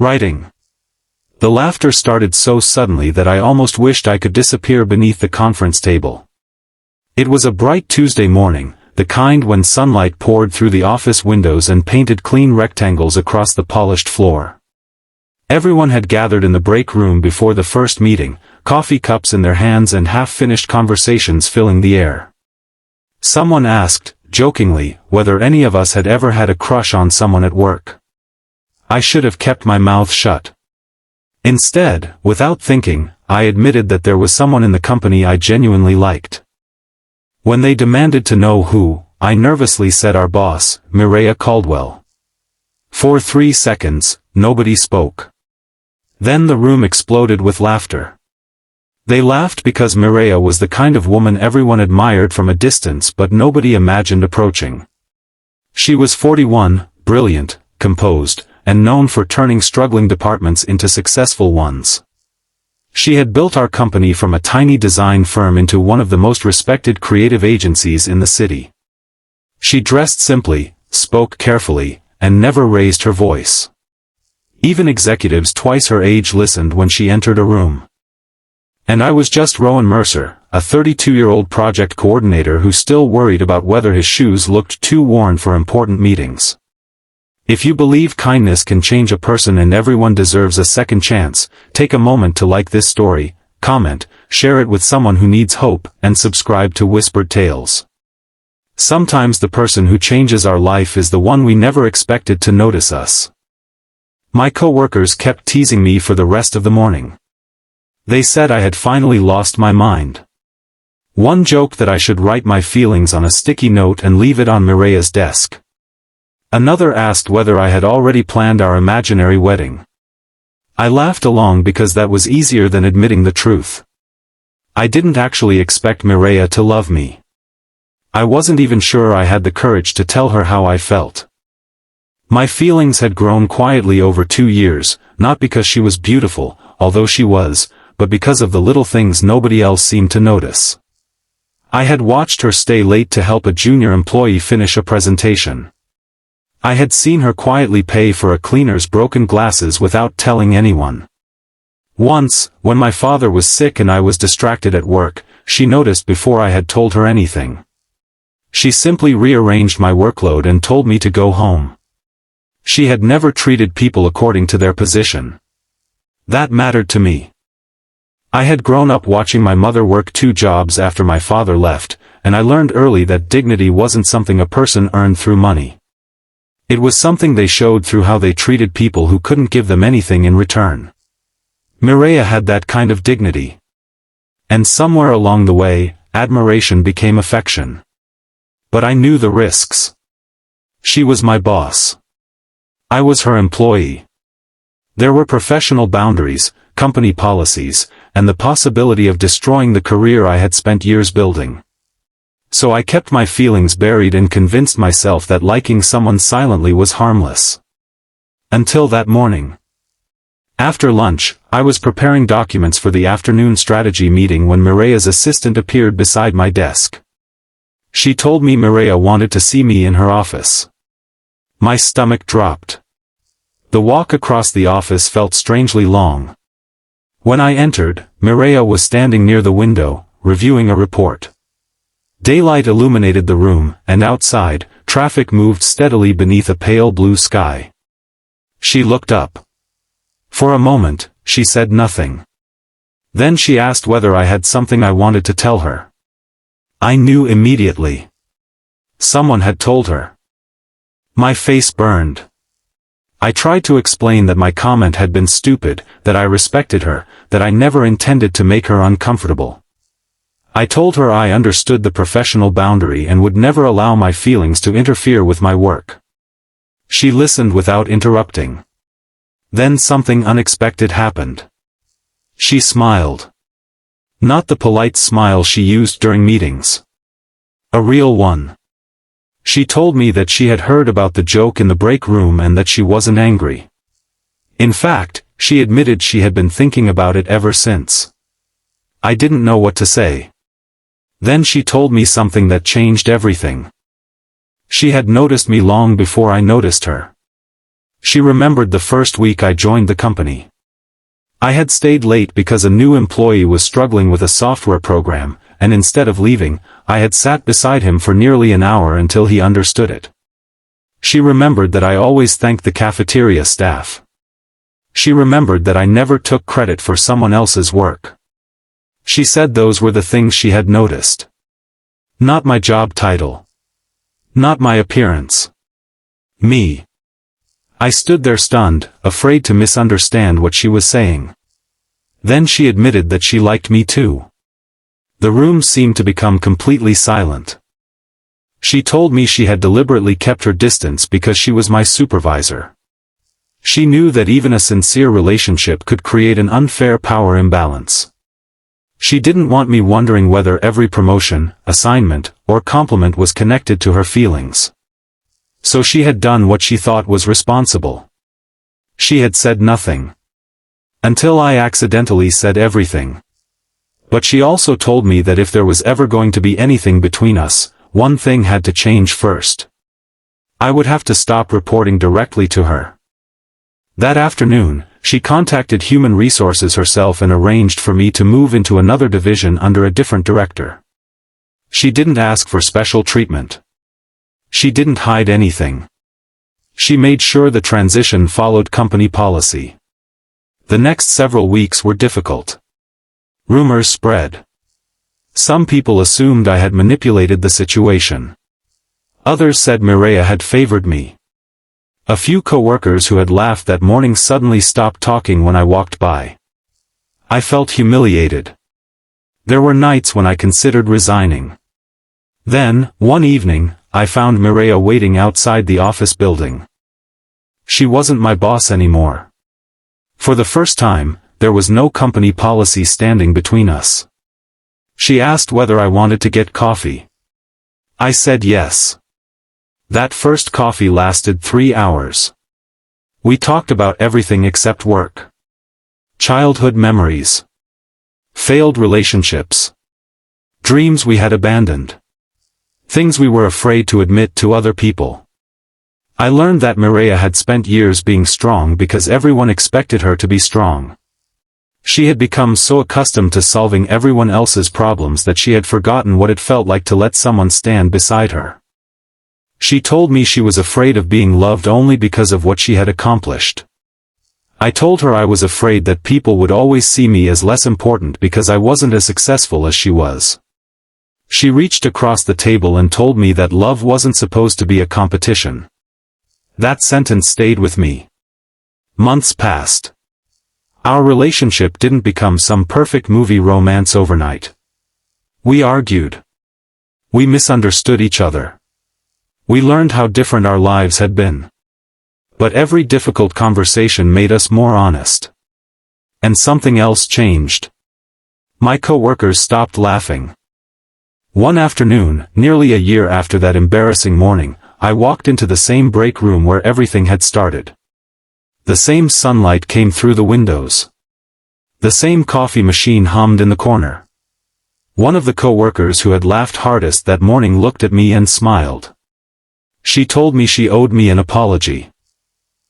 Writing. The laughter started so suddenly that I almost wished I could disappear beneath the conference table. It was a bright Tuesday morning, the kind when sunlight poured through the office windows and painted clean rectangles across the polished floor. Everyone had gathered in the break room before the first meeting, coffee cups in their hands and half-finished conversations filling the air. Someone asked, jokingly, whether any of us had ever had a crush on someone at work. I should have kept my mouth shut. Instead, without thinking, I admitted that there was someone in the company I genuinely liked. When they demanded to know who, I nervously said our boss, Mireya Caldwell. For 3 seconds, nobody spoke. Then the room exploded with laughter. They laughed because Mireya was the kind of woman everyone admired from a distance but nobody imagined approaching. She was 41, brilliant, composed, and known for turning struggling departments into successful ones. She had built our company from a tiny design firm into one of the most respected creative agencies in the city. She dressed simply, spoke carefully, and never raised her voice. Even executives twice her age listened when she entered a room. And I was just Rowan Mercer, a 32-year-old project coordinator who still worried about whether his shoes looked too worn for important meetings. If you believe kindness can change a person and everyone deserves a second chance, take a moment to like this story, comment, share it with someone who needs hope, and subscribe to Whispered Tales. Sometimes the person who changes our life is the one we never expected to notice us. My coworkers kept teasing me for the rest of the morning. They said I had finally lost my mind. One joked that I should write my feelings on a sticky note and leave it on Mireya's desk. Another asked whether I had already planned our imaginary wedding. I laughed along because that was easier than admitting the truth. I didn't actually expect Mireya to love me. I wasn't even sure I had the courage to tell her how I felt. My feelings had grown quietly over 2 years, not because she was beautiful, although she was, but because of the little things nobody else seemed to notice. I had watched her stay late to help a junior employee finish a presentation. I had seen her quietly pay for a cleaner's broken glasses without telling anyone. Once, when my father was sick and I was distracted at work, she noticed before I had told her anything. She simply rearranged my workload and told me to go home. She had never treated people according to their position. That mattered to me. I had grown up watching my mother work 2 jobs after my father left, and I learned early that dignity wasn't something a person earned through money. It was something they showed through how they treated people who couldn't give them anything in return. Mireya had that kind of dignity. And somewhere along the way, admiration became affection. But I knew the risks. She was my boss. I was her employee. There were professional boundaries, company policies, and the possibility of destroying the career I had spent years building. So I kept my feelings buried and convinced myself that liking someone silently was harmless. Until that morning. After lunch, I was preparing documents for the afternoon strategy meeting when Mireya's assistant appeared beside my desk. She told me Mireya wanted to see me in her office. My stomach dropped. The walk across the office felt strangely long. When I entered, Mireya was standing near the window, reviewing a report. Daylight illuminated the room, and outside, traffic moved steadily beneath a pale blue sky. She looked up. For a moment, she said nothing. Then she asked whether I had something I wanted to tell her. I knew immediately. Someone had told her. My face burned. I tried to explain that my comment had been stupid, that I respected her, that I never intended to make her uncomfortable. I told her I understood the professional boundary and would never allow my feelings to interfere with my work. She listened without interrupting. Then something unexpected happened. She smiled. Not the polite smile she used during meetings. A real one. She told me that she had heard about the joke in the break room and that she wasn't angry. In fact, she admitted she had been thinking about it ever since. I didn't know what to say. Then she told me something that changed everything. She had noticed me long before I noticed her. She remembered the first week I joined the company. I had stayed late because a new employee was struggling with a software program, and instead of leaving, I had sat beside him for nearly an hour until he understood it. She remembered that I always thanked the cafeteria staff. She remembered that I never took credit for someone else's work. She said those were the things she had noticed. Not my job title. Not my appearance. Me. I stood there stunned, afraid to misunderstand what she was saying. Then she admitted that she liked me too. The room seemed to become completely silent. She told me she had deliberately kept her distance because she was my supervisor. She knew that even a sincere relationship could create an unfair power imbalance. She didn't want me wondering whether every promotion, assignment, or compliment was connected to her feelings. So she had done what she thought was responsible. She had said nothing. Until I accidentally said everything. But she also told me that if there was ever going to be anything between us, one thing had to change first. I would have to stop reporting directly to her. That afternoon, she contacted Human Resources herself and arranged for me to move into another division under a different director. She didn't ask for special treatment. She didn't hide anything. She made sure the transition followed company policy. The next several weeks were difficult. Rumors spread. Some people assumed I had manipulated the situation. Others said Mireya had favored me. A few coworkers who had laughed that morning suddenly stopped talking when I walked by. I felt humiliated. There were nights when I considered resigning. Then, one evening, I found Mireya waiting outside the office building. She wasn't my boss anymore. For the first time, there was no company policy standing between us. She asked whether I wanted to get coffee. I said yes. That first coffee lasted 3 hours. We talked about everything except work. Childhood memories. Failed relationships. Dreams we had abandoned. Things we were afraid to admit to other people. I learned that Mireya had spent years being strong because everyone expected her to be strong. She had become so accustomed to solving everyone else's problems that she had forgotten what it felt like to let someone stand beside her. She told me she was afraid of being loved only because of what she had accomplished. I told her I was afraid that people would always see me as less important because I wasn't as successful as she was. She reached across the table and told me that love wasn't supposed to be a competition. That sentence stayed with me. Months passed. Our relationship didn't become some perfect movie romance overnight. We argued. We misunderstood each other. We learned how different our lives had been. But every difficult conversation made us more honest. And something else changed. My coworkers stopped laughing. One afternoon, nearly a year after that embarrassing morning, I walked into the same break room where everything had started. The same sunlight came through the windows. The same coffee machine hummed in the corner. One of the coworkers who had laughed hardest that morning looked at me and smiled. She told me she owed me an apology.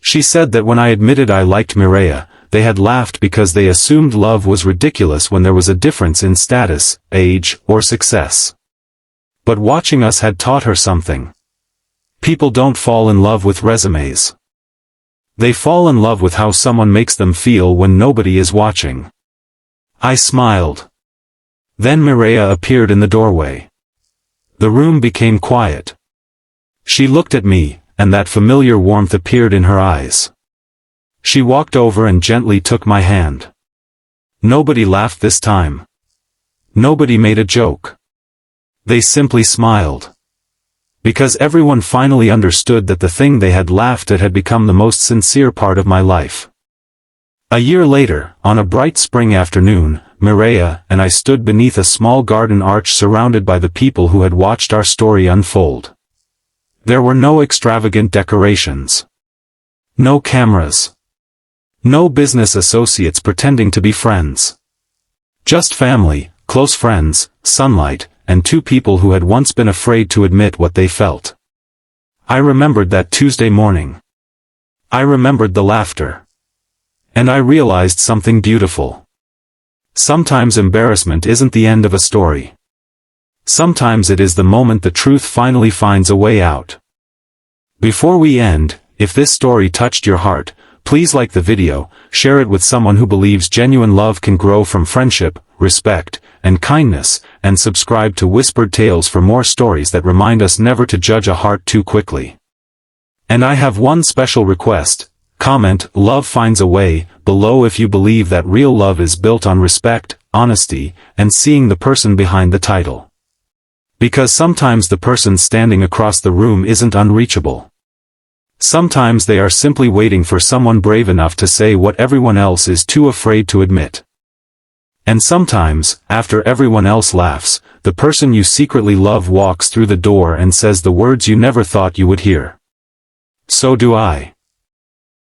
She said that when I admitted I liked Mireya, they had laughed because they assumed love was ridiculous when there was a difference in status, age, or success. But watching us had taught her something. People don't fall in love with resumes. They fall in love with how someone makes them feel when nobody is watching. I smiled. Then Mireya appeared in the doorway. The room became quiet. She looked at me, and that familiar warmth appeared in her eyes. She walked over and gently took my hand. Nobody laughed this time. Nobody made a joke. They simply smiled. Because everyone finally understood that the thing they had laughed at had become the most sincere part of my life. A year later, on a bright spring afternoon, Mireya and I stood beneath a small garden arch surrounded by the people who had watched our story unfold. There were no extravagant decorations. No cameras. No business associates pretending to be friends. Just family, close friends, sunlight, and two people who had once been afraid to admit what they felt. I remembered that Tuesday morning. I remembered the laughter. And I realized something beautiful. Sometimes embarrassment isn't the end of a story. Sometimes it is the moment the truth finally finds a way out. Before we end, if this story touched your heart, please like the video, share it with someone who believes genuine love can grow from friendship, respect, and kindness, and subscribe to Whispered Tales for more stories that remind us never to judge a heart too quickly. And I have one special request: comment "Love Finds a Way" below if you believe that real love is built on respect, honesty, and seeing the person behind the title. Because sometimes the person standing across the room isn't unreachable. Sometimes they are simply waiting for someone brave enough to say what everyone else is too afraid to admit. And sometimes, after everyone else laughs, the person you secretly love walks through the door and says the words you never thought you would hear. So do I.